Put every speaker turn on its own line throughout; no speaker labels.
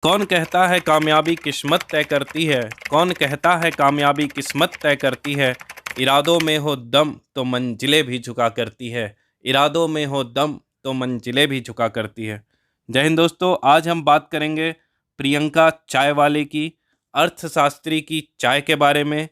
कौन कहता है कामयाबी किस्मत तय करती है। कौन कहता है कामयाबी किस्मत तय करती है। इरादों में हो दम तो मंजिलें भी झुका करती है। इरादों में हो दम तो मंजिलें भी झुका करती है। जय हिंद दोस्तों, आज हम बात करेंगे प्रियंका चाय वाले की, अर्थशास्त्री की चाय के बारे में,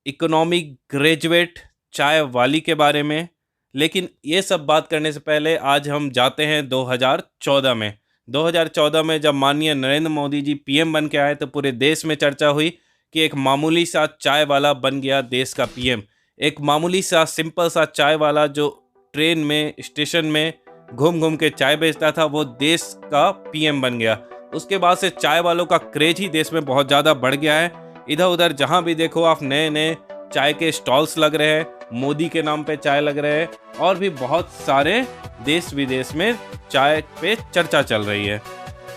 इकोनॉमिक ग्रेजुएट चाय वाली के बारे में। लेकिन ये सब बात करने से पहले आज हम जाते हैं 2014 में। 2014 में जब माननीय नरेंद्र मोदी जी पीएम बन के आए तो पूरे देश में चर्चा हुई कि एक मामूली सा चाय वाला बन गया देश का पीएम। एक मामूली सा सिंपल सा चाय वाला जो ट्रेन में स्टेशन में घूम घूम के चाय बेचता था वो देश का पीएम बन गया। उसके बाद से चाय वालों का क्रेज ही देश में बहुत ज़्यादा बढ़ गया है। इधर उधर जहाँ भी देखो आप नए नए चाय के स्टॉल्स लग रहे हैं, मोदी के नाम पे चाय लग रहे हैं और भी बहुत सारे देश विदेश में चाय पे चर्चा चल रही है।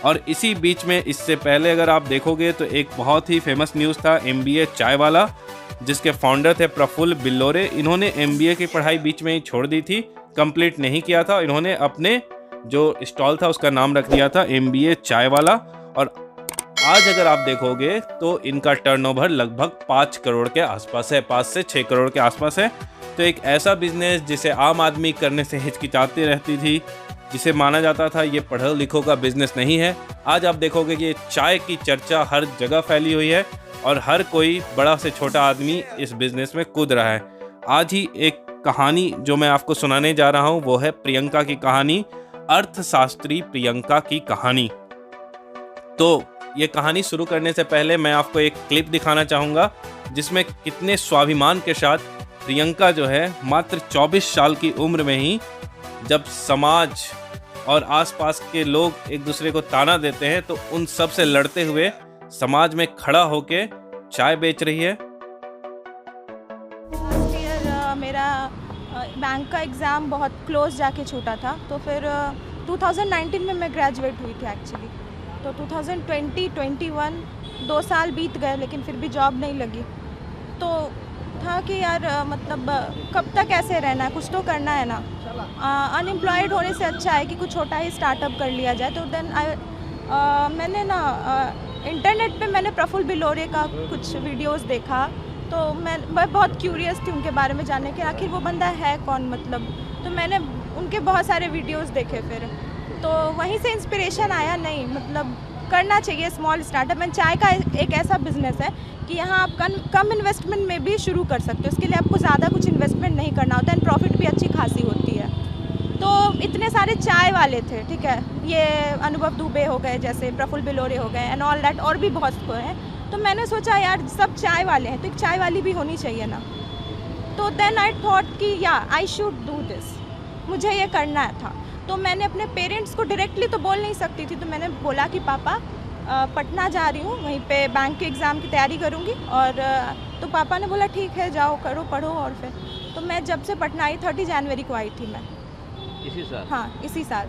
और इसी बीच में इससे पहले अगर आप देखोगे तो एक बहुत ही फेमस न्यूज़ था एमबीए चाय वाला, जिसके फाउंडर थे प्रफुल्ल बिल्लोरे। इन्होंने एमबीए की पढ़ाई बीच में ही छोड़ दी थी, कंप्लीट नहीं किया था। इन्होंने अपने जो स्टॉल था उसका नाम रख दिया था एमबीए चाय वाला। और आज अगर आप देखोगे तो इनका टर्नओवर लगभग 5 करोड़ के आसपास है, 5 से 6 करोड़ के आसपास है। तो एक ऐसा बिजनेस जिसे आम आदमी करने से हिचकिचाती रहती थी, जिसे माना जाता था ये पढ़ो लिखो का बिजनेस नहीं है, आज आप देखोगे कि चाय की चर्चा हर जगह फैली हुई है और हर कोई बड़ा से छोटा आदमी इस बिजनेस में कूद रहा है। आज ही एक कहानी जो मैं आपको सुनाने जा रहा हूँ वो है प्रियंका की कहानी, अर्थशास्त्री प्रियंका की कहानी। तो ये कहानी शुरू करने से पहले मैं आपको एक क्लिप दिखाना चाहूँगा जिसमें कितने स्वाभिमान के साथ प्रियंका जो है मात्र 24 साल की उम्र में ही, जब समाज और आसपास के लोग एक दूसरे को ताना देते हैं तो उन सब से लड़ते हुए समाज में खड़ा होके चाय बेच रही है।
मेरा बैंक का एग्ज़ाम बहुत क्लोज जाके छूटा था, तो फिर 2019 में मैं ग्रेजुएट हुई थी एक्चुअली। तो 2020-21 2 साल बीत गए लेकिन फिर भी जॉब नहीं लगी। तो था कि यार मतलब कब तक ऐसे रहना है, कुछ तो करना है ना। अनएम्प्लॉयड होने से अच्छा है कि कुछ छोटा ही स्टार्टअप कर लिया जाए। तो देन मैंने ना इंटरनेट पे मैंने प्रफुल्ल बिल्लोरे का कुछ वीडियोस देखा। तो मैं बहुत क्यूरियस थी उनके बारे में जानने के, आखिर वो बंदा है कौन मतलब। तो मैंने उनके बहुत सारे वीडियोस देखे, फिर तो वहीं से इंस्पिरेशन आया, नहीं मतलब करना चाहिए स्मॉल स्टार्टअप। एंड चाय का एक ऐसा बिजनेस है कि यहाँ आप कम इन्वेस्टमेंट में भी शुरू कर सकते हो। उसके लिए आपको ज़्यादा कुछ इन्वेस्टमेंट नहीं करना होता है, एंड प्रॉफिट भी अच्छी खासी होती है। तो इतने सारे चाय वाले थे, ठीक है, ये अनुभव दुबे हो गए, जैसे प्रफुल्ल बिल्लोरे हो गए एंड ऑल दैट, और भी बहुत को हैं। तो मैंने सोचा यार सब चाय वाले हैं तो एक चाय वाली भी होनी चाहिए ना। तो देन आई थॉट कि या आई शुड डू दिस, मुझे ये करना था। तो मैंने अपने पेरेंट्स को डायरेक्टली तो बोल नहीं सकती थी, तो मैंने बोला कि पापा पटना जा रही हूँ, वहीं पे बैंक के एग्ज़ाम की तैयारी करूँगी। और तो पापा ने बोला ठीक है जाओ करो पढ़ो। और फिर तो मैं जब से पटना आई 30 जनवरी को आई थी मैं,
इसी साल।
हाँ इसी साल,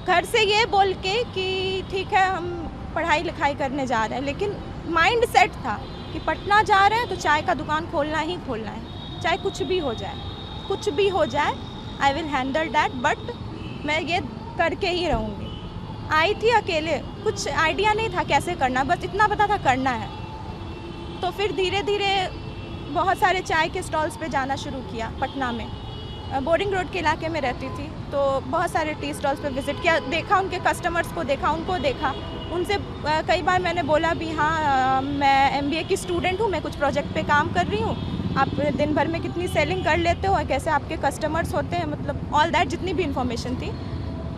घर से ये बोल के कि ठीक है हम पढ़ाई लिखाई करने जा रहे हैं, लेकिन माइंड सेट था कि पटना जा रहे हैं तो चाय का दुकान खोलना ही खोलना है, चाहे कुछ भी हो जाए, कुछ भी हो जाए, I will handle that, but मैं ये करके ही रहूँगी। आई थी अकेले, कुछ आइडिया नहीं था कैसे करना, बस इतना पता था करना है। तो फिर धीरे धीरे बहुत सारे चाय के स्टॉल्स पे जाना शुरू किया पटना में। बोरिंग रोड के इलाके में रहती थी, तो बहुत सारे टी स्टॉल्स पे विज़िट किया, देखा उनके कस्टमर्स को, देखा उनको, देखा उनसे कई बार मैंने बोला भी हाँ मैं एमबीए की स्टूडेंट हूँ, मैं कुछ प्रोजेक्ट पे काम कर रही हूँ, आप दिन भर में कितनी सेलिंग कर लेते हो, कैसे आपके कस्टमर्स होते हैं, मतलब ऑल दैट जितनी भी इन्फॉर्मेशन थी।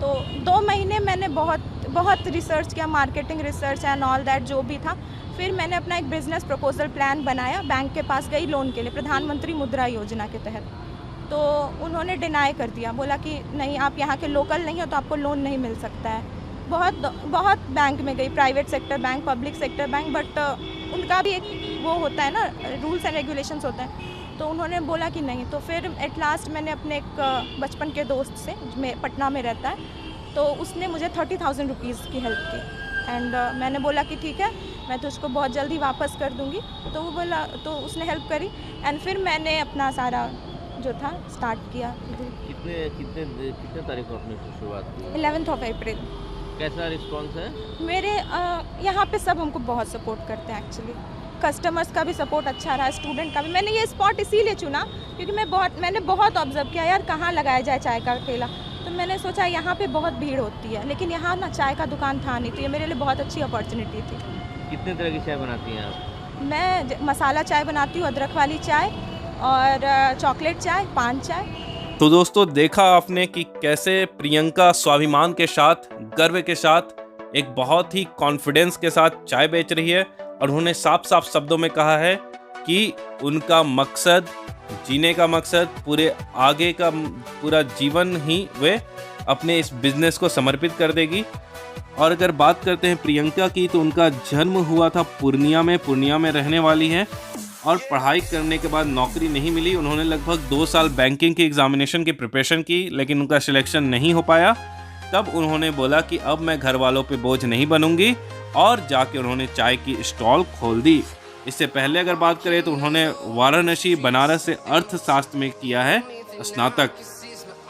तो 2 महीने मैंने बहुत रिसर्च किया, marketing research and all that जो भी था। फिर मैंने अपना एक बिज़नेस प्रपोजल प्लान बनाया, बैंक के पास गई लोन के लिए, प्रधानमंत्री मुद्रा योजना के तहत। तो उन्होंने डिनाई कर दिया, बोला कि नहीं आप यहाँ के लोकल नहीं हो तो आपको लोन नहीं मिल सकता है। बहुत बैंक में गई, private sector bank, public sector bank, but उनका भी एक वो होता है ना, रूल्स एंड रेगुलेशंस होते हैं। तो उन्होंने बोला कि नहीं। तो फिर एट लास्ट मैंने अपने एक बचपन के दोस्त से, में पटना में रहता है, तो उसने मुझे 30,000 रुपीज़ की हेल्प की। एंड मैंने बोला कि ठीक है मैं तो उसको बहुत जल्दी वापस कर दूँगी। तो वो बोला, तो उसने हेल्प करी एंड फिर मैंने अपना सारा जो था स्टार्ट किया।
कितने तारीख को आपने शुरुआत की?
11th of April।
कैसा रिस्पॉन्स है?
मेरे यहाँ पे सब हमको बहुत सपोर्ट करते हैं एक्चुअली। कस्टमर्स का भी सपोर्ट अच्छा रहा, स्टूडेंट का भी। मैंने ये स्पॉट इसीलिए चुना क्योंकि मैंने बहुत ऑब्जर्व किया यार कहाँ लगाया जाए चाय का ठेला। तो मैंने सोचा यहाँ पे बहुत भीड़ होती है, लेकिन यहाँ ना चाय का दुकान था नहीं, तो ये मेरे लिए बहुत अच्छी अपॉर्चुनिटी थी।
कितने तरह की चाय बनाती हैं आप?
मैं मसाला चाय बनाती हूँ, अदरक वाली चाय और चॉकलेट चाय, पान चाय।
तो दोस्तों देखा आपने कि कैसे प्रियंका स्वाभिमान के साथ, गर्व के साथ, एक बहुत ही कॉन्फिडेंस के साथ चाय बेच रही है। और उन्होंने साफ साफ शब्दों में कहा है कि उनका मकसद, जीने का मकसद, पूरे आगे का पूरा जीवन ही वे अपने इस बिजनेस को समर्पित कर देगी। और अगर बात करते हैं प्रियंका की, तो उनका जन्म हुआ था पूर्णिया में रहने वाली है। और पढ़ाई करने के बाद नौकरी नहीं मिली। उन्होंने लगभग 2 साल बैंकिंग की एग्जामिनेशन की प्रिपरेशन की, लेकिन उनका सिलेक्शन नहीं हो पाया। तब उन्होंने बोला कि अब मैं घर वालों पे बोझ नहीं बनूंगी, और जाके उन्होंने चाय की स्टॉल खोल दी। इससे पहले अगर बात करें तो उन्होंने वाराणसी, बनारस से अर्थशास्त्र में किया है स्नातक।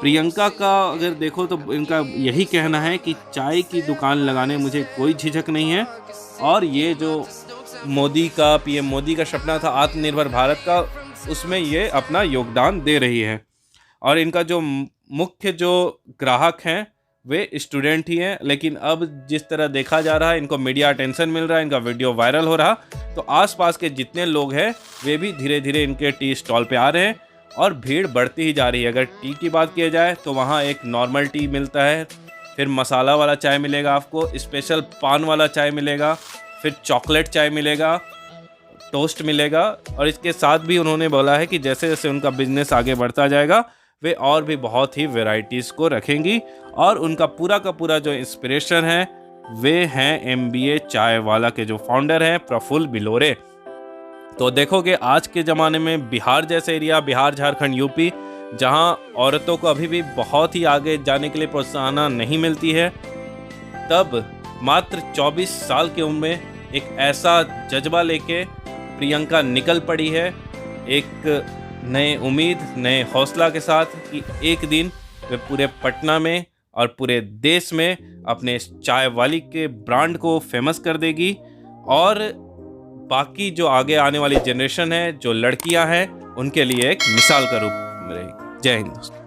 प्रियंका का अगर देखो तो इनका यही कहना है कि चाय की दुकान लगाने मुझे कोई झिझक नहीं है। और ये जो पीएम मोदी का सपना था आत्मनिर्भर भारत का, उसमें ये अपना योगदान दे रही है। और इनका जो मुख्य जो ग्राहक हैं वे स्टूडेंट ही हैं। लेकिन अब जिस तरह देखा जा रहा है, इनको मीडिया अटेंशन मिल रहा है, इनका वीडियो वायरल हो रहा, तो आसपास के जितने लोग हैं वे भी धीरे धीरे इनके टी स्टॉल पे आ रहे हैं और भीड़ बढ़ती ही जा रही है। अगर टी की बात किया जाए तो वहाँ एक नॉर्मल टी मिलता है, फिर मसाला वाला चाय मिलेगा आपको, स्पेशल पान वाला चाय मिलेगा, फिर चॉकलेट चाय मिलेगा, टोस्ट मिलेगा। और इसके साथ भी उन्होंने बोला है कि जैसे जैसे उनका बिजनेस आगे बढ़ता जाएगा वे और भी बहुत ही वैरायटीज़ को रखेंगी। और उनका पूरा का पूरा जो इंस्पिरेशन है वे हैं MBA चाय वाला के जो फाउंडर हैं प्रफुल्ल बिलोरे। तो देखोगे आज के ज़माने में बिहार जैसे एरिया, बिहार, झारखंड, यूपी, जहां औरतों को अभी भी बहुत ही आगे जाने के लिए प्रोत्साहन नहीं मिलती है, तब मात्र 24 साल की उम्र में एक ऐसा जज्बा लेके प्रियंका निकल पड़ी है, एक नए उम्मीद, नए हौसला के साथ कि एक दिन वे पूरे पटना में और पूरे देश में अपने चाय वाली के ब्रांड को फेमस कर देगी। और बाकी जो आगे आने वाली जनरेशन है, जो लड़कियां हैं, उनके लिए एक मिसाल का रूप रहेगी। जय हिंद दोस्तों।